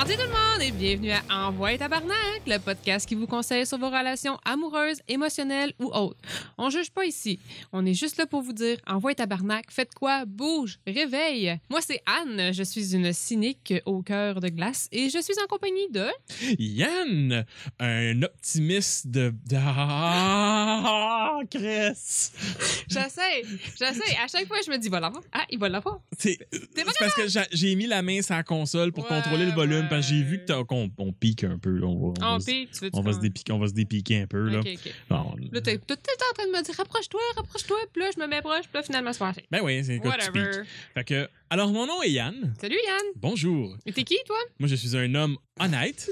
Mardi tout le monde et bienvenue à Envoie Tabarnak, le podcast qui vous conseille sur vos relations amoureuses, émotionnelles ou autres. On juge pas ici. On est juste là pour vous dire Envoie Tabarnak, faites quoi, bouge, réveille. Moi c'est Anne, je suis une cynique au cœur de glace et je suis en compagnie de... Yann, un optimiste de... Ah, Chris! J'essaie. À chaque fois je me dis, il va l'avoir. Ah, il va l'avoir. C'est parce que j'ai mis la main sur la console pour contrôler le volume, parce que j'ai vu qu'on pique un peu. Là. On va se dépiquer un peu. Là. OK. Non, Là, t'es en train de me dire rapproche-toi, puis là, je me mets proche, puis là, finalement, c'est passé. ben oui, c'est quoi tu piques. Fait que, alors, mon nom est Yann. Salut, Yann. Bonjour. Et t'es qui, toi? Moi, je suis un homme honnête.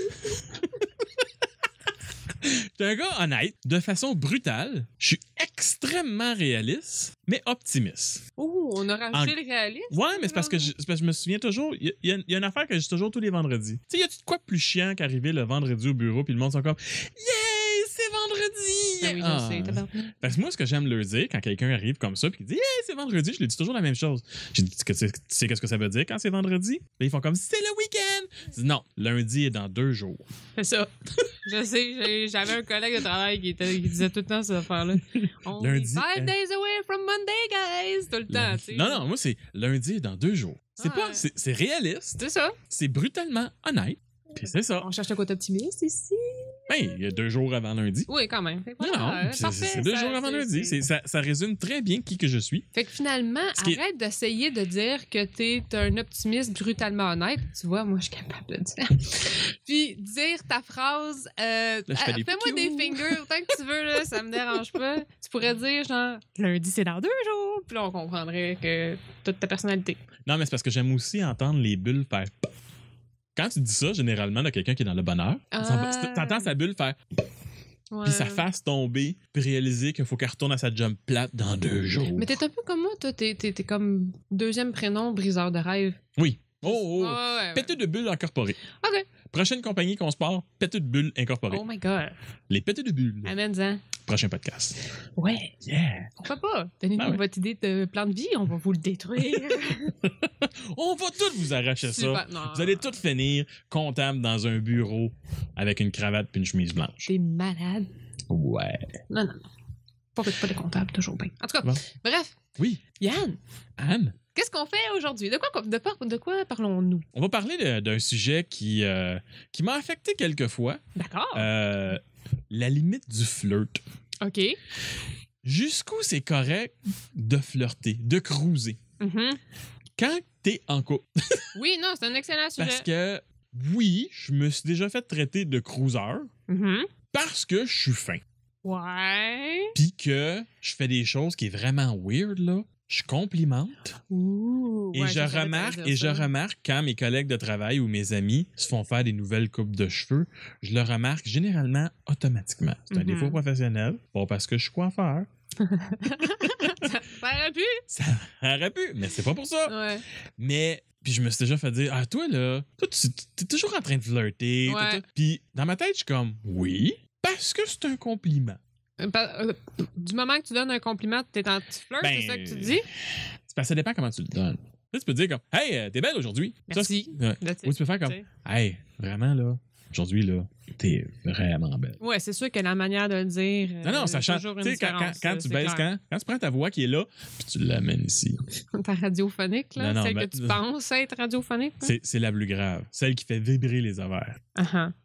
Je suis un gars honnête, de façon brutale. Je suis extrêmement réaliste, mais optimiste. Oh, on a rajouté le réalisme. Ouais, mais c'est parce que je me souviens toujours. Il y a une affaire que j'ai toujours tous les vendredis. Tu sais, y a-tu de quoi de plus chiant qu'arriver le vendredi au bureau puis le monde sont comme yeah, c'est vendredi! Ben oui, je sais, tabarnak. Parce que moi, ce que j'aime leur dire quand quelqu'un arrive comme ça puis dit yeah, c'est vendredi, je lui dis toujours la même chose. J'ai dit tu sais qu'est-ce que ça veut dire quand c'est vendredi? Puis ils font comme c'est le week-end! Je dis non, lundi est dans 2 jours. C'est ça. Je sais, j'avais un collègue de travail qui disait tout le temps cette affaire-là. On est 5 days away from Monday, guys! Tout le temps, tu sais. Non, moi, c'est lundi est dans 2 jours. C'est réaliste. C'est ça. C'est brutalement honnête. Puis c'est ça. On cherche le côté optimiste ici. Ben, il y a 2 jours avant lundi. Oui, quand même. C'est 2 jours avant lundi. Ça résume très bien qui que je suis. Fait que finalement, arrête d'essayer de dire que t'es un optimiste brutalement honnête. Tu vois, moi, je suis capable de dire. Puis dire ta phrase, fais-moi des fingers autant que tu veux, là, ça me dérange pas. Tu pourrais dire, genre, lundi, c'est dans 2 jours. Puis là, on comprendrait que toute ta personnalité. Non, mais c'est parce que j'aime aussi entendre les bulles faire... Quand tu dis ça, généralement, de quelqu'un qui est dans le bonheur, t'entends sa bulle faire... Ouais. Puis sa face tomber, puis réaliser qu'il faut qu'elle retourne à sa job plate dans 2 jours. Mais t'es un peu comme moi, toi. T'es comme deuxième prénom, briseur de rêve. Oui. Ouais. Péteux de bulles incorporées. OK. Prochaine compagnie qu'on se part, péteux de bulles incorporées. Oh my God. Les péteux de bulles. Amène-en. Prochain podcast. Ouais. Yeah. Pourquoi pas? Donnez-nous votre idée de plan de vie, on va vous le détruire. On va tous vous arracher ça. Vous allez tous finir comptable dans un bureau avec une cravate puis une chemise blanche. T'es malade. Ouais. Non. Pas de comptable, toujours bien. En tout cas, bon. Bref. Oui. Yann. Anne. Qu'est-ce qu'on fait aujourd'hui? De quoi parlons-nous? On va parler d'un sujet qui m'a affecté quelques fois. D'accord. La limite du flirt. OK. Jusqu'où c'est correct de flirter, de cruiser? Mm-hmm. Quand t'es en couple. Oui, non, c'est un excellent sujet. Parce que, oui, je me suis déjà fait traiter de cruiser parce que je suis fin. Ouais. Puis que je fais des choses qui est vraiment weird, là. Je complimente. Ouh, et je remarque quand mes collègues de travail ou mes amis se font faire des nouvelles coupes de cheveux, je le remarque généralement automatiquement. C'est un défaut professionnel, pas parce que je suis coiffeur. Ça aurait pu. Ça aurait pu, mais c'est pas pour ça. Ouais. Mais, puis je me suis déjà fait dire, ah, toi, t'es toujours en train de flirter. Ouais. Puis dans ma tête, je suis comme, oui, parce que c'est un compliment. Du moment que tu donnes un compliment, t'es en petit flirt, c'est ça que tu dis? C'est parce que ça dépend comment tu le donnes. Là, tu peux dire comme, hey, t'es belle aujourd'hui. Merci. Ou tu peux faire comme, hey, vraiment, là, aujourd'hui, là, t'es vraiment belle. Ouais, c'est sûr que la manière de le dire. Non, ça change. Tu sais, quand tu baisses, quand tu prends ta voix qui est là, puis tu l'amènes ici. Ta radiophonique, là, non, celle que tu penses être radiophonique. C'est la plus grave. Celle qui fait vibrer les ovaires.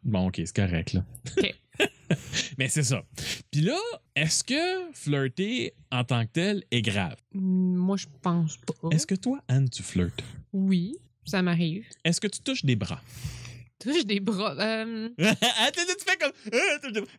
Bon, OK, c'est correct, là. OK. Mais c'est ça. Puis là, est-ce que flirter en tant que tel est grave? Moi, je pense pas. Est-ce que toi, Anne, tu flirtes? Oui, ça m'arrive. Est-ce que tu touches des bras? Touche des bras. Tu fais comme.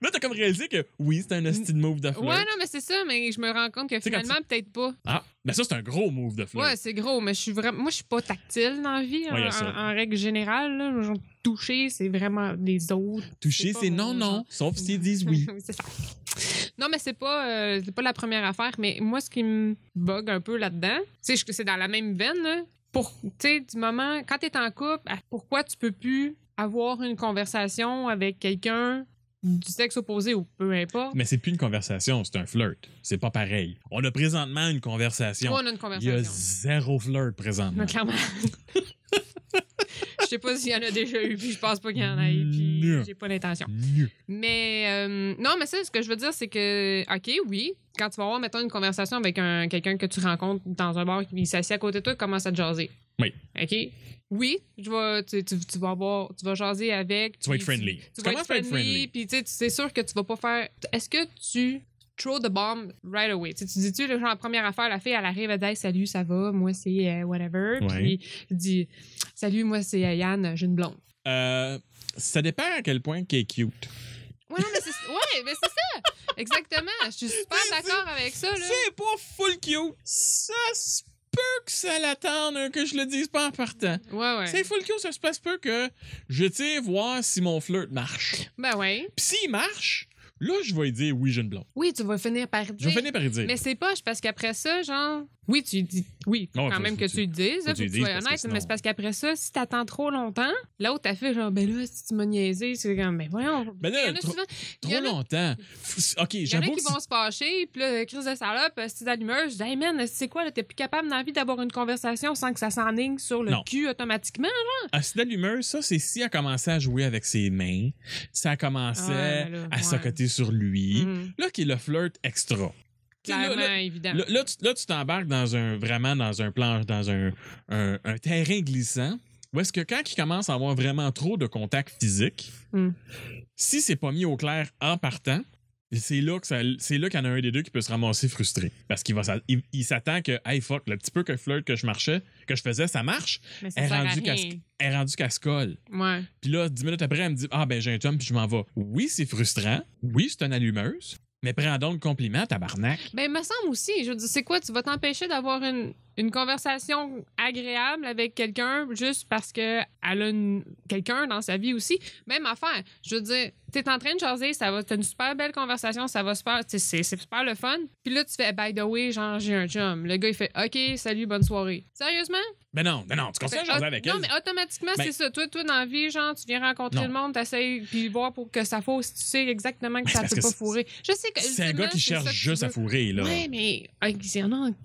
Là, t'as comme réalisé que oui, c'est un hostile move de flirt. Ouais, non, mais c'est ça, mais je me rends compte que finalement, peut-être pas. Ah, mais ça, c'est un gros move de flirt. Ouais, c'est gros, mais moi, je suis pas tactile dans la vie, en règle générale. Là. Genre, toucher, c'est vraiment les autres. Toucher, c'est non, sauf s'ils disent oui. C'est ça. Non, mais c'est pas la première affaire, mais moi, ce qui me bug un peu là-dedans, c'est dans la même veine, là. Tu sais, du moment, quand t'es en couple, pourquoi tu peux plus avoir une conversation avec quelqu'un du sexe opposé ou peu importe. Mais c'est plus une conversation, c'est un flirt. C'est pas pareil. On a présentement une conversation. On a une conversation. Il y a 0 flirt présentement. Non, clairement. Je sais pas s'il y en a déjà eu, puis je pense pas qu'il y en ait, puis j'ai pas l'intention. Mais non, mais ça, ce que je veux dire, c'est que, OK, oui, quand tu vas avoir, mettons, une conversation avec quelqu'un que tu rencontres dans un bar qui s'assied à côté de toi, commence à te jaser. Oui. OK? Oui, tu vas jaser avec. Tu vas être friendly. Tu vas être friendly, puis tu sais, c'est sûr que tu vas pas faire. Est-ce que tu throw the bomb right away? Tu dis-tu, genre, la première affaire, la fille, elle arrive, elle dit, hey, salut, ça va, moi, c'est whatever. Puis, elle dit, salut, moi, c'est Yann, j'ai une blonde. Ça dépend à quel point qu'elle est cute. Ouais, mais c'est ça. Exactement. Je suis super d'accord avec ça, là. C'est pas full cute. Ça se peut que ça l'attende, que je le dise pas en partant. Ouais. C'est full cute, ça se passe peu que je tire voir si mon flirt marche. Ben ouais. Pis s'il marche, là, je vais lui dire oui, j'ai une blonde. Oui, tu vas finir par dire. Je vais finir par lui dire. Mais c'est poche parce qu'après ça, genre. Oui, tu dis. Oui, faut quand même que tu le dises. Faut que tu sois honnête. Mais c'est parce qu'après ça, si t'attends trop longtemps, l'autre t'a fait genre, ben là, si tu m'as niaisé, c'est comme, ben voyons. Ben là, trop longtemps. OK, j'avoue. Il y en a qui vont se fâcher, puis là, crise de salope, c'est d'allumeuse. Je dis, hey man, c'est quoi, là, t'es plus capable dans la vie d'avoir une conversation sans que ça s'enligne sur le cul automatiquement, genre? Acide d'allumeuse, ça, c'est si elle commençait à jouer avec ses mains, ça commençait à s'accoter sur lui. Là, qui est le flirt extra. Clairement, évidemment. Là, tu t'embarques dans un terrain glissant où est-ce que quand il commence à avoir vraiment trop de contact physique, si c'est pas mis au clair en partant, c'est là qu'il y en a un des deux qui peut se ramasser frustré. Parce qu'il s'attend que, hey fuck, le petit peu que flirt que je faisais, ça marche. Mais ça elle est rendue qu'elle se colle. Ouais. Puis là, 10 minutes après, elle me dit, ah ben j'ai un chum puis je m'en vais. Oui, c'est frustrant. Oui, c'est une allumeuse. Mais prends donc le compliment, tabarnak. Ben, me semble aussi. Je veux dire, c'est quoi? Tu vas t'empêcher d'avoir une conversation agréable avec quelqu'un juste parce qu'elle a quelqu'un dans sa vie aussi. Même affaire. Je veux dire, t'es en train de jaser, t'as une super belle conversation, ça va super, c'est super le fun. Puis là, tu fais, by the way, genre, j'ai un chum. Le gars, il fait, OK, salut, bonne soirée. Sérieusement? Ben non, tu continues à jaser avec elle. Non, mais automatiquement, c'est ça. Toi, dans la vie, genre, tu viens rencontrer le monde, t'essayes, puis voir pour que ça fausse, tu sais exactement que ça peut pas fourrer. Je sais que. C'est un gars qui cherche juste à fourrer, là. Ouais, mais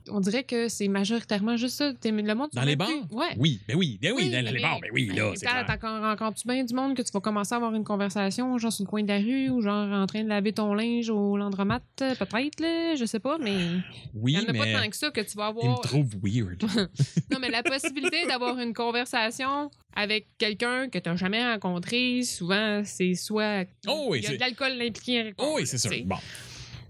on dirait que c'est majoritairement juste ça. Le monde dans les bars? Ouais. Oui, dans les bars, ben oui, là, c'est clair. Rencontres-tu bien du monde que tu vas commencer à avoir une conversation, genre sur le coin de la rue, ou genre en train de laver ton linge au landromat, peut-être, là, je sais pas, mais. Oui, il y en a pas tant que ça que tu vas avoir. Il me trouve weird. Non, mais la possibilité d'avoir une conversation avec quelqu'un que tu n'as jamais rencontré, souvent, c'est soit. Il y a de l'alcool impliqué. Oh, oui, c'est sûr. Bon.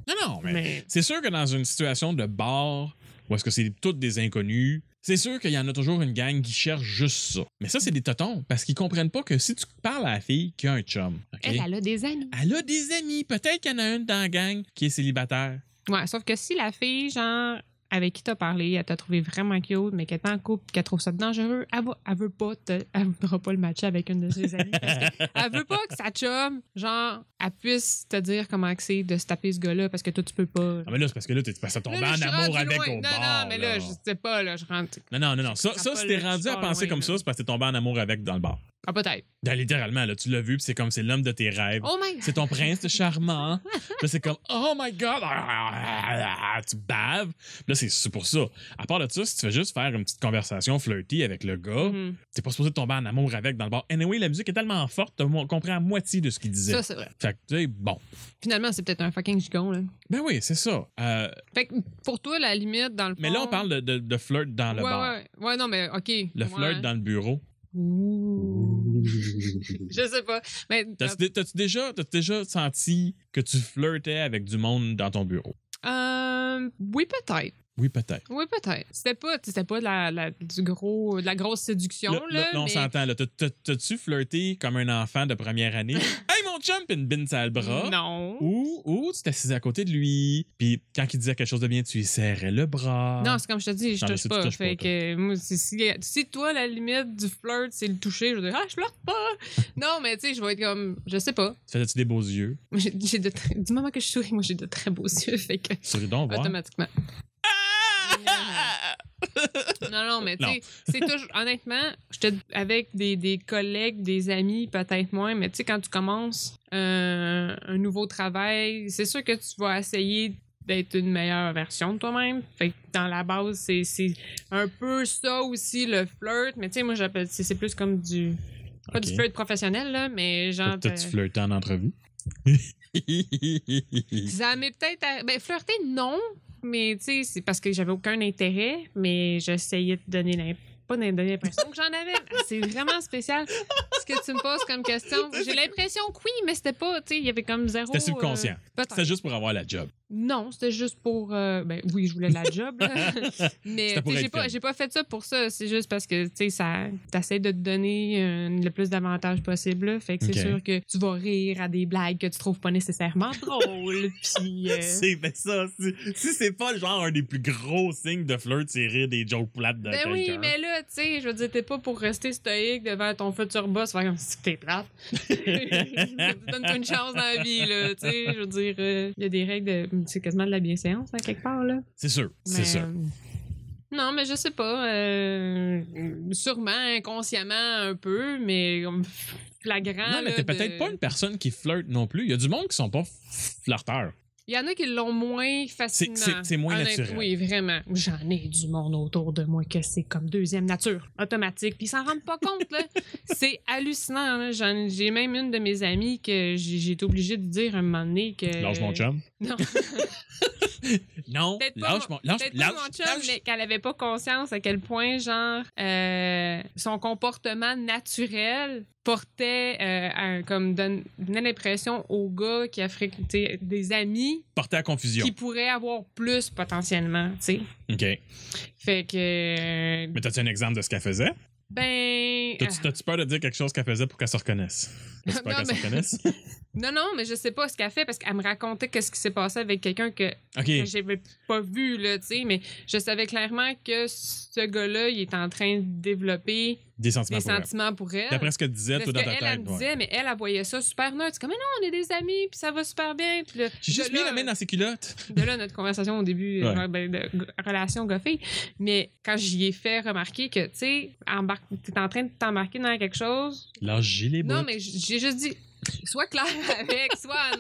Non, mais c'est sûr que dans une situation de bar où est-ce que c'est toutes des inconnus, c'est sûr qu'il y en a toujours une gang qui cherche juste ça. Mais ça, c'est des totons, parce qu'ils comprennent pas que si tu parles à la fille qui a un chum, elle a des amis. Elle a des amis. Peut-être qu'il y en a une dans la gang qui est célibataire. Ouais, sauf que si la fille, genre, avec qui t'as parlé, elle t'a trouvé vraiment cute, mais qu'elle est en couple, qu'elle trouve ça dangereux, elle voudra pas le matcher avec une de ses amies parce qu'elle veut pas que sa chum, genre, elle puisse te dire comment c'est de se taper ce gars-là parce que toi, tu peux pas. Ah, mais là, c'est parce que là, t'es passé à tomber en amour avec au bar. Non, mais là, je sais pas, là, je rentre. Non. Ça, si t'es rendu à penser comme ça, c'est parce que t'es tombé en amour avec dans le bar. Ah, peut-être. Littéralement, là, tu l'as vu, puis c'est comme c'est l'homme de tes rêves. Oh my God. C'est ton prince charmant. Là, c'est comme, oh my God. Tu baves. Là, c'est pour ça. À part de ça, si tu fais juste faire une petite conversation flirty avec le gars, t'es pas supposé tomber en amour avec dans le bar. Anyway, la musique est tellement forte, t'as compris à moitié de ce qu'il disait. Ça, c'est vrai. Fait que, tu sais, bon. Finalement, c'est peut-être un fucking gigon, là. Ben oui, c'est ça. Fait que pour toi, la limite, dans le fond... Mais là, on parle de flirt dans le bar. Ouais, non, mais OK. Le flirt dans le bureau. Ouh. Je sais pas. Mais T'as-tu déjà senti que tu flirtais avec du monde dans ton bureau? Oui, peut-être. Oui, peut-être. C'était pas de la grosse séduction. Là, on s'entend. T'as-tu flirté comme un enfant de première année? Hey, mon chum, pis une bine sur le bras. Non. Ou tu t'assisais à côté de lui, puis quand il disait quelque chose de bien, tu lui serrais le bras. Non, c'est comme je te dis, je touche pas. Fait que moi, si toi, la limite du flirt, c'est le toucher, je vais dire, je flirte pas. Non, mais tu sais, je vais être comme, je sais pas. Faisais-tu des beaux yeux? Du moment que je souris, moi, j'ai de très beaux yeux. Fait que. Souris donc, voir. Automatiquement. Non, mais tu sais, c'est toujours, honnêtement, avec des collègues, des amis, peut-être moins, mais tu sais, quand tu commences un nouveau travail, c'est sûr que tu vas essayer d'être une meilleure version de toi-même. Fait que dans la base, c'est un peu ça aussi, le flirt. Mais tu sais, moi, j'appelle c'est plus comme du... Pas du flirt professionnel, là, mais genre... T'as-tu flirté en entrevue? Ça m'est peut-être... Ben, flirter, non. Mais tu sais, c'est parce que j'avais aucun intérêt, mais j'essayais de donner pas donner l'impression que j'en avais. C'est vraiment spécial ce que tu me poses comme question. J'ai l'impression que oui, mais c'était pas, tu sais, il y avait comme zéro... C'était subconscient. C'était juste pour avoir la job. Non, c'était juste pour... ben oui, je voulais la job, là. Mais j'ai pas fait ça pour ça. C'est juste parce que, tu sais, t'essaies de te donner le plus d'avantages possible. Là. Fait que c'est sûr que tu vas rire à des blagues que tu trouves pas nécessairement drôles. Puis... C'est ça. Si c'est pas genre un des plus gros signes de flirt, c'est rire des jokes plates de quelqu'un. Oui, mais là, tu sais, je veux dire, t'es pas pour rester stoïque devant ton futur boss, faire comme si t'es plate. Donne-toi une chance dans la vie, là. Tu sais, je veux dire, il y a des règles de... C'est quasiment de la bienséance, à quelque part, là. C'est sûr, c'est sûr. Non, mais je sais pas. Sûrement, inconsciemment, un peu, mais flagrant. Non, mais t'es peut-être pas une personne qui flirte non plus. Il y a du monde qui sont pas flirteurs. Il y en a qui l'ont moins facilement. C'est moins naturel. Oui, vraiment. J'en ai du monde autour de moi que c'est comme deuxième nature, automatique. Puis ils s'en rendent pas compte, là. C'est hallucinant. Là. J'ai même une de mes amies que j'ai été obligée de dire un moment donné que... Lâche mon chum. Non. Non, lâche mon chum, mais qu'elle avait pas conscience à quel point, genre, son comportement naturel portait donnait l'impression au gars qui a fréquenté des amis portait à confusion qui pourraient avoir plus potentiellement, tu sais. OK. Fait que mais t'as-tu un exemple de ce qu'elle faisait? Ben... T'as-tu peur de dire quelque chose qu'elle faisait pour qu'elle se reconnaisse? T'as-tu peur qu'elle se reconnaisse? Non, mais je sais pas ce qu'elle fait parce qu'elle me racontait qu'est-ce qui s'est passé avec quelqu'un que j'avais pas vu, là, tu sais, mais je savais clairement que ce gars-là, il est en train de développer des sentiments pour elle. D'après ce que tu disais, toi, dans ta tête. Elle me disait, mais elle voyait ça super neutre. C'est comme, mais non, on est des amis, puis ça va super bien. J'ai juste mis la main dans ses culottes. De là, notre conversation au début, de relation gars-fille. Mais quand j'y ai fait remarquer que, tu sais, t'es en train de t'embarquer dans quelque chose. Là, j'ai les bouts. Non, mais j'ai juste dit, sois clair avec, soit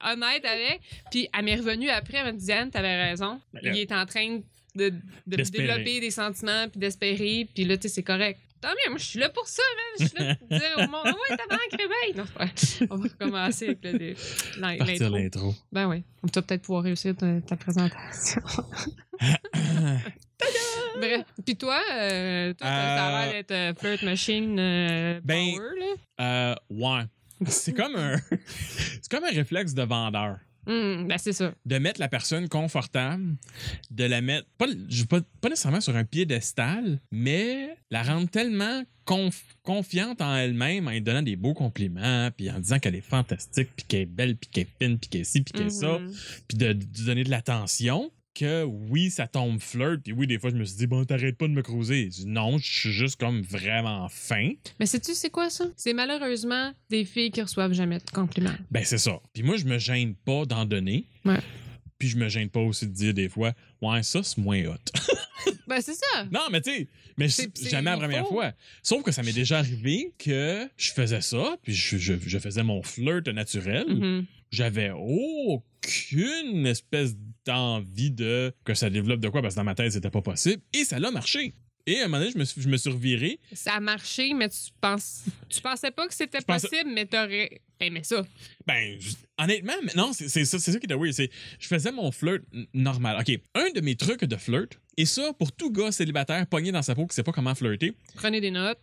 honnête avec. Puis elle m'est revenue après, elle m'a dit, Diane, t'avais raison. Il est en train de développer des sentiments, puis d'espérer, puis là, tu sais, c'est correct. Tant mieux, moi, je suis là pour ça, man. Je suis là pour dire au monde, ouais, t'as manqué réveil. Non, c'est pas... On va recommencer avec l'intro. Ben oui, on va peut-être pouvoir réussir ta présentation. Bref. Puis toi, ça a l'air d'être flirt machine power, là? Ouais. C'est comme un réflexe de vendeur. Ben c'est ça. De mettre la personne confortable, de la mettre, pas nécessairement sur un piédestal, mais la rendre tellement confiante en elle-même en lui donnant des beaux compliments, puis en disant qu'elle est fantastique, puis qu'elle est belle, puis qu'elle est fine, puis qu'elle est ci, puis qu'elle est ça, puis de donner de l'attention. Que oui, ça tombe flirt, puis oui, des fois, je me suis dit, bon, t'arrêtes pas de me cruiser. Non, je suis juste comme vraiment fin. Mais sais-tu, c'est quoi ça? C'est malheureusement des filles qui reçoivent jamais de compliments. Ben, c'est ça. Puis moi, je me gêne pas d'en donner. Ouais. Puis je me gêne pas aussi de dire des fois, ouais, ça, c'est moins hot. Ben, c'est ça. Non, mais tu sais, mais jamais la première fois. Sauf que ça m'est déjà arrivé que je faisais ça, puis je faisais mon flirt naturel. Mm-hmm. J'avais aucune espèce d'envie que ça développe de quoi, parce que dans ma tête, c'était pas possible. Et ça l'a marché. Et à un moment donné, je me suis reviré. Ça a marché, mais tu pensais pas que c'était possible, mais t'aurais aimé ça. Ben, honnêtement, mais non, c'est ça qui était weird. Je faisais mon flirt normal. OK, un de mes trucs de flirt, et ça, pour tout gars célibataire pogné dans sa peau qui sait pas comment flirter. Prenez des notes.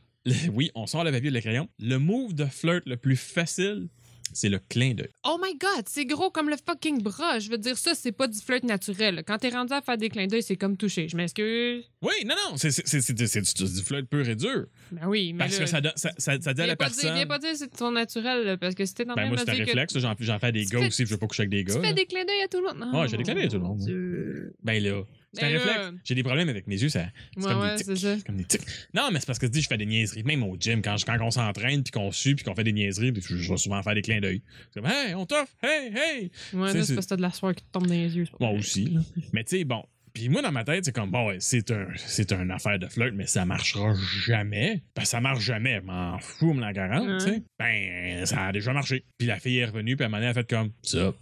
Oui, on sort le papier et le crayon. Le move de flirt le plus facile, c'est le clin d'œil. Oh my God, c'est gros comme le fucking bras. Je veux dire, ça, c'est pas du flirt naturel. Quand t'es rendu à faire des clins d'œil, c'est comme toucher. Je m'excuse. Oui, non, c'est du flirt pur et dur. Ben oui, mais parce que ça dit à la personne... Viens pas dire que c'est ton naturel, là, parce que c'était dans moi, c'est un réflexe. J'en fais à des gars aussi, je veux pas coucher avec des gars. Tu fais des clins d'œil à tout le monde. Ouais, je fais des clins d'œil à tout le monde. Ben là... C'est un réflexe. J'ai des problèmes avec mes yeux, c'est comme des tics. C'est comme des tics. Non, mais c'est parce que je fais des niaiseries. Même au gym, quand on s'entraîne, puis qu'on sue, puis qu'on fait des niaiseries, puis je vais souvent faire des clins d'œil. C'est comme, hey, on t'offre, hey, hey. Ouais, là, c'est parce que t'as de la sueur qui te tombe dans les yeux. Moi aussi. Mais tu sais, bon. Puis moi, dans ma tête, c'est comme, bon, ouais, c'est une affaire de flirt, mais ça marchera jamais. Ben, ça marche jamais, m'en fous, me la garante, tu sais. Ben, ça a déjà marché. Puis la fille est revenue, puis à un moment donné, elle a fait comme, ça.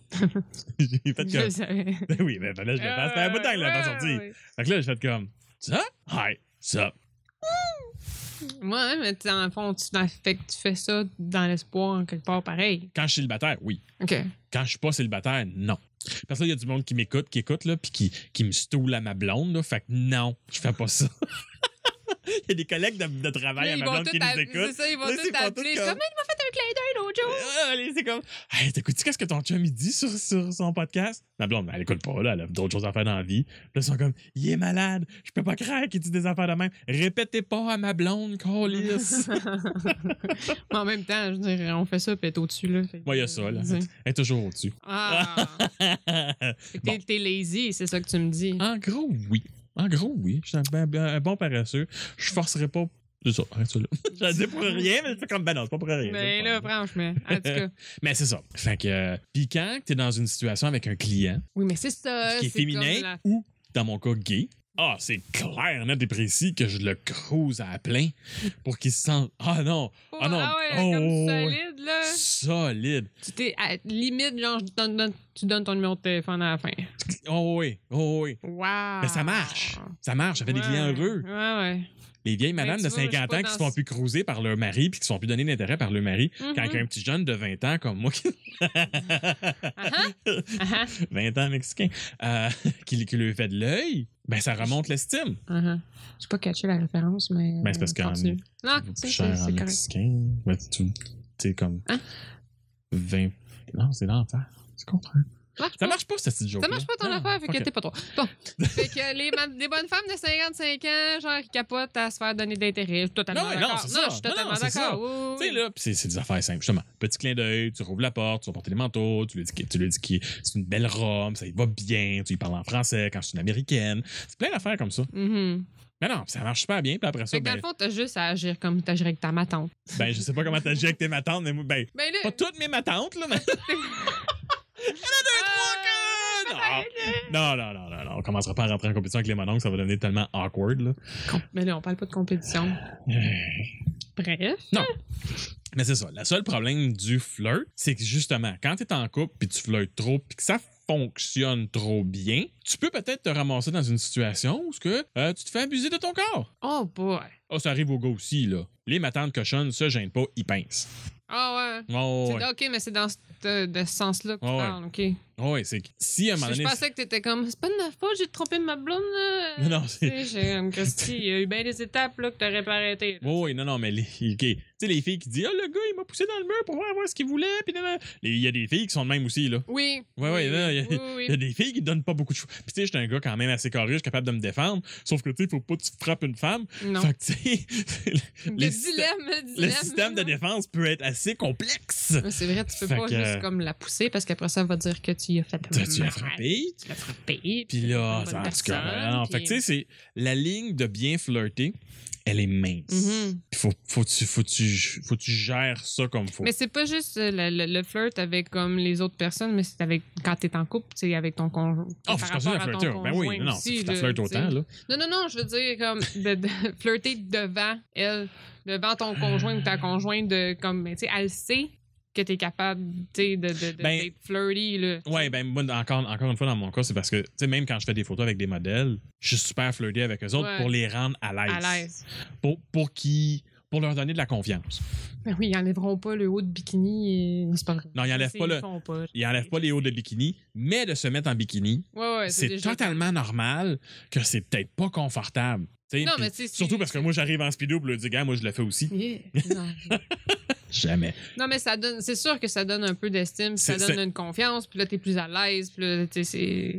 J'ai fait comme. Ben oui, mais là, je le passe. Ça fait un bout de temps que je l'ai pas sorti. Fait que là, j'ai fait comme, ça? Hi, ça. Ouais, mais dans le fond, tu fais ça dans l'espoir, quelque part, pareil. Quand je suis célibataire, oui. OK. Quand je suis pas célibataire, non. Parce que là, il y a du monde qui m'écoute, là, puis qui me stoule à ma blonde, là. Fait que non, je fais pas ça. Il y a des collègues de travail à ma blonde qui nous écoutent. C'est ça, ils vont tout t'appeler. Comme, il m'a fait un clin d'œil l'autre jour. C'est comme, hey, t'écoutes-tu qu'est-ce que ton chum il dit sur son podcast? Ma blonde, elle écoute pas, là, elle a d'autres choses à faire dans la vie. Puis là, ils sont comme, il est malade, je peux pas croire qu'il dit des affaires de même. Répétez pas à ma blonde, câlisse. En même temps, je veux dire, on fait ça, puis elle est au-dessus, là. Ouais, il y a ça, là. Elle est toujours au-dessus. Ah! Bon. T'es lazy, c'est ça que tu me dis. En gros, oui. Je suis un bon paresseux. Je forcerai pas. C'est ça, arrête ça là. Je le dis pour rien, mais je fais comme, ben non, c'est pas pour rien. Mais là, franchement, en tout cas. Mais c'est ça. Fait que, puis quand t'es dans une situation avec un client. Oui, mais c'est ça. Qui est féminin ou, dans mon cas, gay. Ah, c'est clair, net et précis que je le crouse à plein pour qu'il se sente. Ah non! Ah non! Ah ouais, comme solide, là. Solide. Tu t'es à limite, genre, tu donnes ton numéro de téléphone à la fin. Oh oui. Wow! Mais ça marche. Ça fait des clients heureux. Ouais. Les vieilles madames de 50 ans qui se font plus cruiser par leur mari puis qui se font plus donner d'intérêt par leur mari, quand il y a un petit jeune de 20 ans comme moi qui... 20 ans mexicain, qui lui fait de l'œil, ben ça remonte l'estime. J'ai pas catché la référence, mais... Ben c'est parce qu'en... Non, c'est correct. Mexicain, ouais, tu sais, comme... 20... Non, c'est l'enfer. Tu comprends? Ça marche pas, cette petite joke. Ça marche pas ton affaire, fait que t'es pas trop. Bon. Fait que les bonnes femmes de 55 ans, genre, qui capotent à se faire donner d'intérêt. Totalement d'accord. Non, c'est ça. Je suis totalement d'accord. Tu sais, là, pis c'est des affaires simples, justement. Petit clin d'œil, tu rouvres la porte, tu vas porter les manteaux, tu lui dis que c'est une belle robe, ça y va bien, tu lui parles en français quand c'est une américaine. C'est plein d'affaires comme ça. Mais non, ça marche super bien, puis après ça. Fait que dans le fond, t'as juste à agir comme t'agirais avec ta matante. Ben, je sais pas comment t'agis avec tes matantes, mais moi, là, pas toutes mes matantes, là, mais. Non, on commencera pas à rentrer en compétition avec les mononcles, ça va devenir tellement awkward, là. Mais là, on parle pas de compétition. Bref. Non. Mais c'est ça. Le seul problème du flirt, c'est que justement, quand t'es en couple puis tu flirtes trop puis que ça fonctionne trop bien, tu peux peut-être te ramasser dans une situation où tu te fais abuser de ton corps. Oh boy. Oh, ça arrive aux gars aussi, là. Les matantes cochonnes, ça gêne pas, ils pincent. Ah ouais. OK, mais c'est dans ce sens-là que tu parles, OK. Oui, c'est que si à un moment donné... Je pensais que t'étais comme, c'est pas de ma faute, j'ai trompé ma blonde, là. Non, c'est... Il y a eu bien des étapes, là, que t'aurais pas arrêté. Oui, non, mais tu sais, les filles qui disent, le gars, il m'a poussé dans le mur pour voir ce qu'il voulait, puis il y a des filles qui sont de même aussi, là. Oui. Il y a des filles qui donnent pas beaucoup de choix. Puis tu sais, j'étais un gars quand même assez carré, je suis capable de me défendre, sauf que tu sais, faut pas que tu frappes une femme. Non. Fait que tu sais, le système de défense peut être assez complexe. C'est vrai, tu peux pas juste comme la pousser parce qu'après ça, elle va dire que tu y as fait tu l'as frappé. Tu l'as frappé. Puis là, en tout cas, fait que tu sais, c'est la ligne de bien flirter, elle est mince. Faut que tu gères ça comme faut. Mais c'est pas juste le flirt avec comme les autres personnes, mais c'est avec quand t'es en couple, tu sais, avec ton conjoint. Oh, faut que tu flirter. Ben oui, non, c'est que tu flirtes autant, là. Non, je veux dire, comme, de flirter devant elle, devant ton conjoint ou ta conjointe, comme, tu sais, elle sait que t'es capable, tu sais, d'être flirty, là. Ouais, ben, moi, encore une fois, dans mon cas, c'est parce que, tu sais, même quand je fais des photos avec des modèles, je suis super flirty avec eux autres pour les rendre à l'aise. Pour leur donner de la confiance. Ben oui, ils enlèveront pas le haut de bikini. C'est pas vrai. Non, ils enlèvent pas les hauts de bikini, mais de se mettre en bikini, c'est totalement normal que c'est peut-être pas confortable. Non, mais surtout parce que moi, j'arrive en speedo pour le dire, gars, moi, je le fais aussi. Non. Jamais. Non, mais c'est sûr que ça donne un peu d'estime, puis ça donne une confiance, puis là, t'es plus à l'aise, puis là,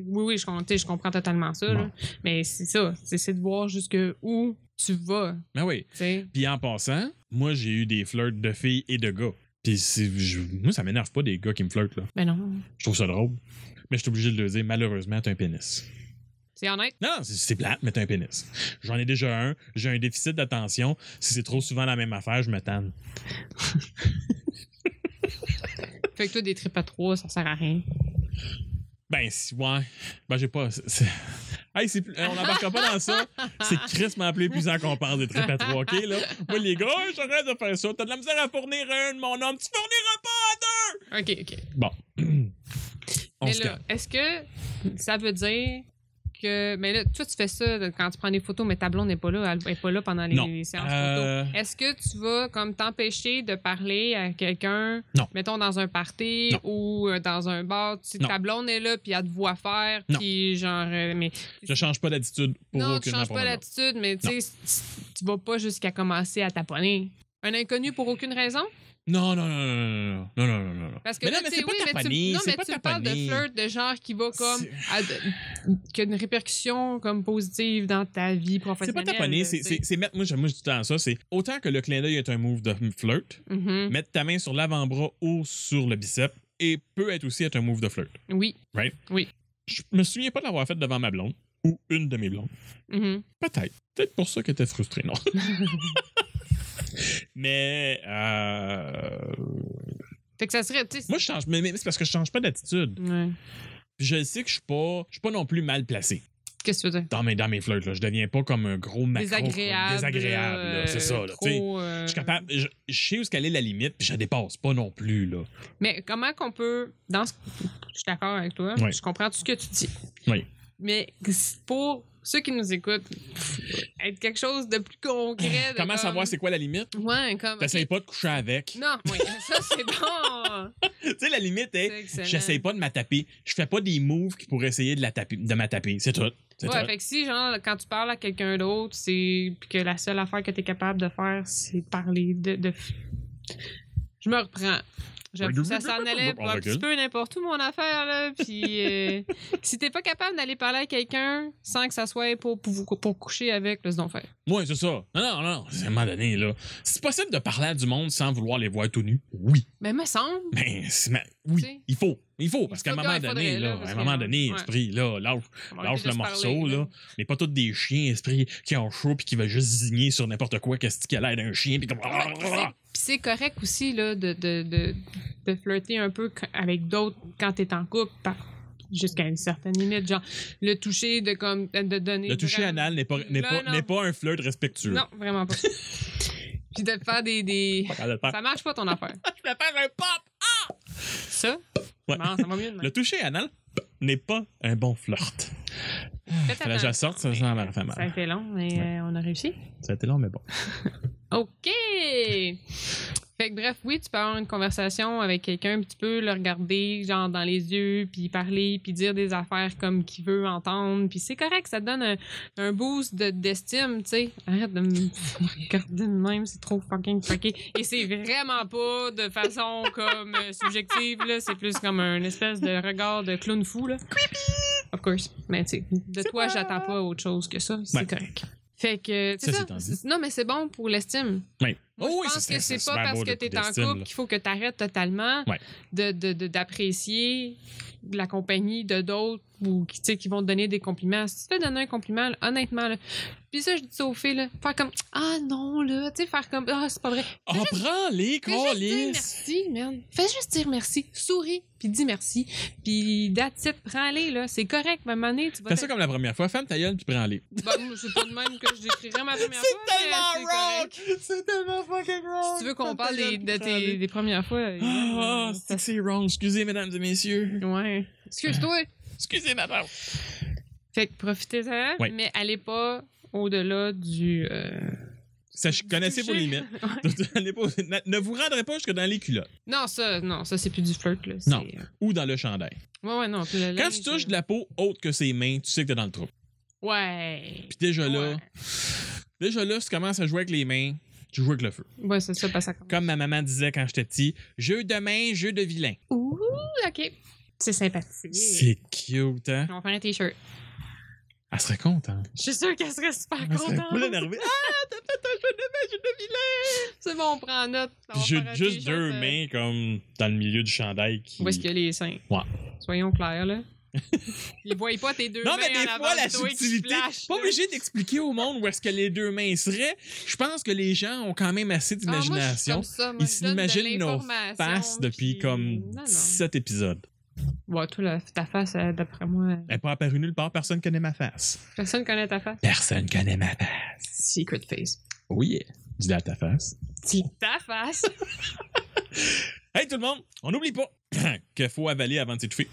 oui, je comprends totalement ça, là. Mais c'est ça, c'est de voir jusqu'où tu vas. Ben oui. Puis en passant, moi, j'ai eu des flirts de filles et de gars. Puis moi, ça m'énerve pas des gars qui me flirtent, là. Ben non. Je trouve ça drôle. Mais je suis obligé de le dire, malheureusement, t'as un pénis. C'est honnête? Non, c'est plate, mais t'as un pénis. J'en ai déjà un. J'ai un déficit d'attention. Si c'est trop souvent la même affaire, je me tanne. Fait que toi, des tripes à 3, ça sert à rien. Ben, ouais. Ben, j'ai pas... Hey, on n'embarquera pas dans ça. C'est crissement plus épuisant qu'on pense des tripes à 3, OK, là? Moi, les gars, j'arrête de faire ça. T'as de la misère à fournir un de mon homme. Tu fourniras pas à 2! OK. Bon. Mais là, est-ce que ça veut dire que... Mais là, toi, tu fais ça quand tu prends des photos, mais ta blonde n'est pas là. Elle n'est pas là pendant les séances photos. Est-ce que tu vas comme t'empêcher de parler à quelqu'un, mettons dans un party ou dans un bar, ta blonde est là puis elle te voit faire, puis genre... mais je change pas d'attitude pour aucune raison. Non, tu changes pas d'attitude, mais tu sais, tu vas pas jusqu'à commencer à taponner. Un inconnu pour aucune raison? Non. Parce que mais c'est pas taponner. Non, mais tu parles de flirt, de genre qui va comme... qui a une répercussion comme positive dans ta vie professionnelle. C'est pas taponner, c'est mettre... Moi, je dis tout le temps ça, c'est autant que le clin d'œil est un move de flirt, mettre ta main sur l'avant-bras ou sur le bicep et peut être aussi un move de flirt. Oui. Right? Oui. Je me souviens pas de l'avoir fait devant ma blonde ou une de mes blondes. Peut-être. Peut-être pour ça qu'elle était frustrée, non? Mais fait que ça serait, moi je change, mais c'est parce que je change pas d'attitude. Ouais. Puis je sais que je suis pas non plus mal placé. Qu'est-ce que tu veux dire? Dans mes flirts, là, je deviens pas comme un gros macro. Désagréable, là, c'est ça. Là, je suis capable, je sais où est-ce qu'elle est la limite, puis je la dépasse pas non plus. Là. Mais comment qu'on peut, je suis d'accord avec toi, je comprends tout ce que tu dis. Oui. Mais pour ceux qui nous écoutent, être quelque chose de plus concret. Comment savoir c'est quoi la limite? Ouais, comme. T'essayes pas de coucher avec. Non, oui, ça c'est bon. Tu sais, la limite est, j'essaye pas de m'attaper. Je fais pas des moves qui pourraient essayer de m'attaper. C'est tout. Fait que si, genre, quand tu parles à quelqu'un d'autre, puis que la seule affaire que t'es capable de faire, c'est parler de... Je me reprends. Ça s'en allait un petit peu n'importe où, mon affaire, là. Puis, si t'es pas capable d'aller parler à quelqu'un sans que ça soit pour coucher avec, laisse donc faire. Oui, c'est ça. Non. À un moment donné, là. C'est possible de parler à du monde sans vouloir les voir tout nus? Oui. Mais me semble. Oui, t'sais, il faut, parce qu'à un moment donné, esprit, là, lâche le morceau, là. Mais pas tous des chiens, esprit, qui ont chaud puis qui veulent juste zigner sur n'importe quoi, qu'est-ce qu'il a l'air d'un chien, puis comme... Puis c'est correct aussi, là, de flirter un peu avec d'autres quand t'es en couple, jusqu'à une certaine limite. Genre, le toucher, de donner... Le toucher anal n'est pas un flirt respectueux. Non, vraiment pas. Puis de faire des... Ça marche pas, ton affaire. Je vais faire un pop! Ah! Ça? Ouais. Non, ça va mieux. Le toucher anal n'est pas un bon flirt. Fallait que je sorte, ça m'a fait mal. Ça a été long, mais on a réussi. Ça a été long, mais bon. OK! Fait que bref, oui, tu peux avoir une conversation avec quelqu'un, puis tu peux le regarder, genre, dans les yeux, puis parler, puis dire des affaires comme qu'il veut entendre, puis c'est correct, ça te donne un boost d'estime, tu sais. Arrête de me regarder de même, c'est trop fucking fucké. Et c'est vraiment pas de façon comme subjective, là, c'est plus comme un espèce de regard de clown fou, là. Creepy! Of course. Mais tu sais, de toi, j'attends pas autre chose que ça, c'est correct. Fait que, c'est ça. Non, mais c'est bon pour l'estime. Oui. Moi, je pense que c'est pas parce que t'es en couple qu'il faut que t'arrêtes totalement d'apprécier la compagnie de d'autres ou qui vont te donner des compliments. Si tu fais donner un compliment, là, honnêtement, là, puis ça, je dis ça aux filles, là, faire comme « Ah non, là », tu sais, faire comme « Ah, c'est pas vrai ». Prends-les, câlisse. Merci, man. Fais juste dire merci. Souris, puis dis merci. Puis that's it, prends-les, là. C'est correct, à un moment donné, tu vas... Fais ça comme la première fois. Ferme ta gueule, puis prends-les. C'est pas de même que je décrirais ma première fois. C'est tellement wrong! C'est tellement fucking wrong! Si tu veux qu'on parle des premières fois... c'est wrong. Excusez, mesdames et messieurs. Ouais. Excuse-toi. Excusez, madame. Fait que profitez-en, mais allez pas au-delà du... Connaissez vos limites. Ne vous rendrez pas jusque dans les culottes. Non, ça c'est plus du flirt. Là. Non. Ou dans le chandail. Ouais, non. Quand tu touches de la peau autre que ses mains, tu sais que t'es dans le trou. Ouais. Puis déjà là, si tu commences à jouer avec les mains, tu joues avec le feu. Ouais, c'est ça, parce que... Comme ma maman disait quand j'étais petit, jeu de main, jeu de vilain. Ouh, OK. C'est sympathique. C'est cute, hein? On va faire un t-shirt. Elle serait contente. Je suis sûre qu'elle serait super contente. Elle serait énervée. Ah, t'as fait un jeu de main, jeu de vilain! C'est bon, on prend note. Juste deux mains comme dans le milieu du chandail. Où est-ce qu'il y a les seins? Ouais. Soyons clairs, là. Ils voient pas tes deux mains. Non, mais des fois, la toi subtilité. Pas obligé d'expliquer au monde où est-ce que les deux mains seraient. Je pense que les gens ont quand même assez d'imagination. Moi, ils s'imaginent nos faces depuis comme 17 épisodes. Ouais, toi, ta face, d'après moi... Elle n'est pas apparue nulle part. Personne connaît ma face. Personne connaît ta face? Personne connaît ma face. Secret face. Oh yeah. Dis-le à ta face. Dis ta face. Hey tout le monde, on n'oublie pas qu'il faut avaler avant de s'étouffer.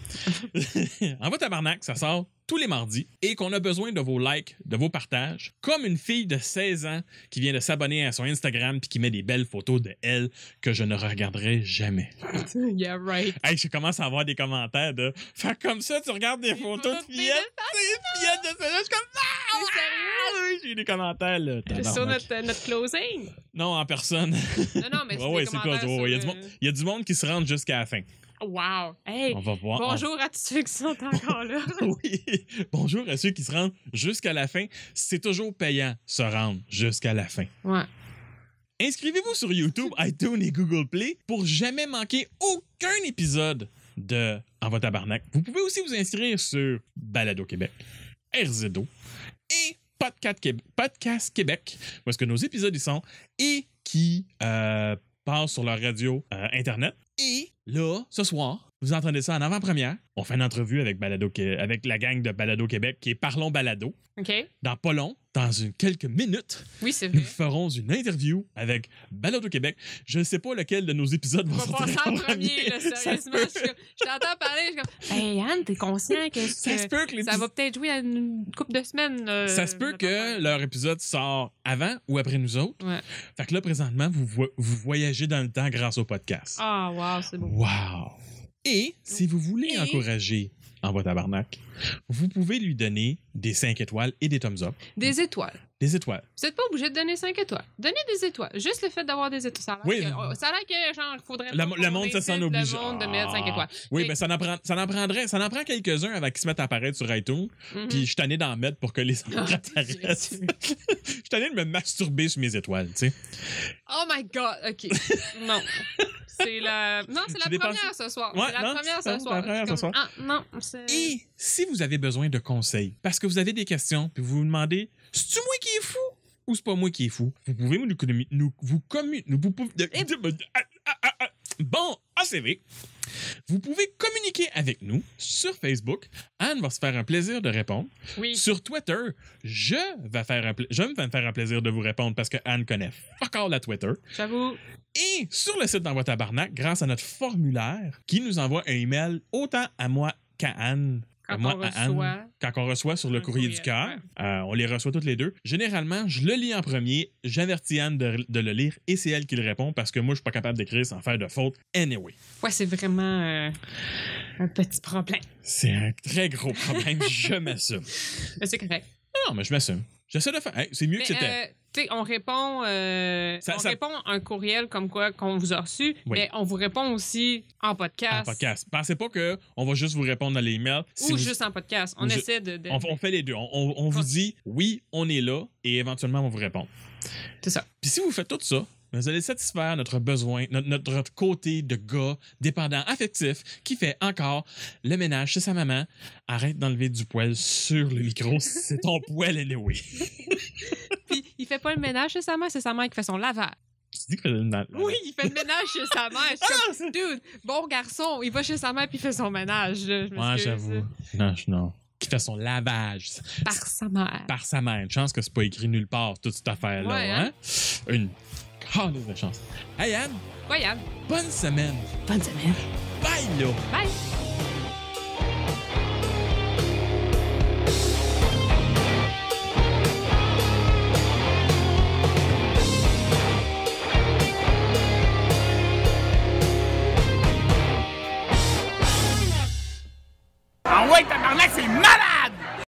Envoie tabarnak, ça sort tous les mardis et qu'on a besoin de vos likes, de vos partages, comme une fille de 16 ans qui vient de s'abonner à son Instagram puis qui met des belles photos de elle que je ne regarderai jamais. Yeah, right. Hey, je commence à avoir des commentaires de « Fait comme ça, tu regardes des photos de fillettes? Des fillettes de celle-là? » Je suis comme « Ah! T'es sérieux? Oui, j'ai eu des commentaires, là. Sur notre closing? Non, en personne. Non, mais ouais, c'est quoi? Il y a du monde qui se rend jusqu'à la fin. Wow! Hey! On va voir. Bonjour à tous ceux qui sont encore là. Oui! Bonjour à ceux qui se rendent jusqu'à la fin. C'est toujours payant se rendre jusqu'à la fin. Ouais. Inscrivez-vous sur YouTube, iTunes et Google Play pour jamais manquer aucun épisode de Envoie tabarnak. Vous pouvez aussi vous inscrire sur Balado Québec, RZO et Podcast Québec, où est-ce que nos épisodes y sont et qui passent sur leur radio Internet. Et là, ce soir, vous entendez ça en avant-première. On fait une entrevue avec la gang de Balado Québec qui est Parlons Balado. OK. Dans pas long, dans quelques minutes, oui, c'est vrai. nous ferons une interview avec Balado Québec. Je ne sais pas lequel de nos épisodes va sortir en premier. Là, sérieusement, je t'entends parler, je suis comme « Hey, Anne, t'es conscient que ça va peut-être jouer à une couple de semaines? » Ça se peut que leur épisode sort avant ou après nous autres. Ouais. Fait que là, présentement, vous voyagez dans le temps grâce au podcast. Ah, wow, c'est beau. Wow! Et si vous voulez encourager Envoie tabarnak, vous pouvez lui donner des 5 étoiles et des thumbs up. Des étoiles. Des étoiles. Vous n'êtes pas obligé de donner 5 étoiles. Donnez des étoiles. Juste le fait d'avoir des étoiles. Ça a l'air que, genre, il faudrait... Le monde se sent obligé. Le monde de mettre 5 étoiles. Oui, mais ça en prend quelques-uns avant qu'ils se mettent à apparaître sur iTunes. Puis je suis tanné d'en mettre pour que les autres apparaissent. Je suis tanné de me masturber sur mes étoiles, tu sais. Oh my God! OK. Non. C'est la première ce soir. Ouais, c'est la première ce soir. Ah, non. Et si vous avez besoin de conseils, parce que vous avez des questions, puis vous vous demandez, c'est-tu moi qui est fou ou c'est pas moi qui est fou? Vous pouvez Bon, ACV. Vous pouvez communiquer avec nous sur Facebook. Anne va se faire un plaisir de répondre. Oui. Sur Twitter, je vais me faire un plaisir de vous répondre parce que Anne connaît fuck all la Twitter. J'avoue. Et sur le site d'Envoi tabarnak, grâce à notre formulaire qui nous envoie un email autant à moi qu'à Anne. Quand on reçoit sur le courrier du cœur, on les reçoit toutes les deux. Généralement, je le lis en premier, j'avertis Anne de le lire et c'est elle qui le répond parce que moi, je suis pas capable d'écrire sans faire de faute anyway. Ouais, c'est vraiment un petit problème. C'est un très gros problème, je m'assume. Mais c'est correct. Non, mais je m'assume. J'essaie de faire. Hey, c'est mieux que c'était. On répond répond un courriel comme quoi qu'on vous a reçu, mais on vous répond aussi en podcast. Pensez pas qu'on va juste vous répondre dans les emails. Juste en podcast. On essaie de... On fait les deux. On vous dit, oui, on est là, et éventuellement, on va vous répondre. C'est ça. Puis si vous faites tout ça, vous allez satisfaire notre besoin, notre côté de gars dépendant affectif qui fait encore le ménage chez sa maman. Arrête d'enlever du poil sur le micro, c'est ton poil anyway. Puis il fait pas le ménage chez sa mère, c'est sa mère qui fait son lavage. Tu dis qu'il fait le ménage? Oui, il fait le ménage chez sa mère. Je suis comme, dude, bon garçon, il va chez sa mère puis il fait son ménage. Ouais, j'avoue. Non. Qui fait son lavage. Par sa mère. Par sa mère. Une chance que c'est pas écrit nulle part, toute cette affaire-là. Ouais, hein? Une de chance. Hey Anne. Ouais, Anne. Bonne semaine. Bonne semaine. Bye là. Bye.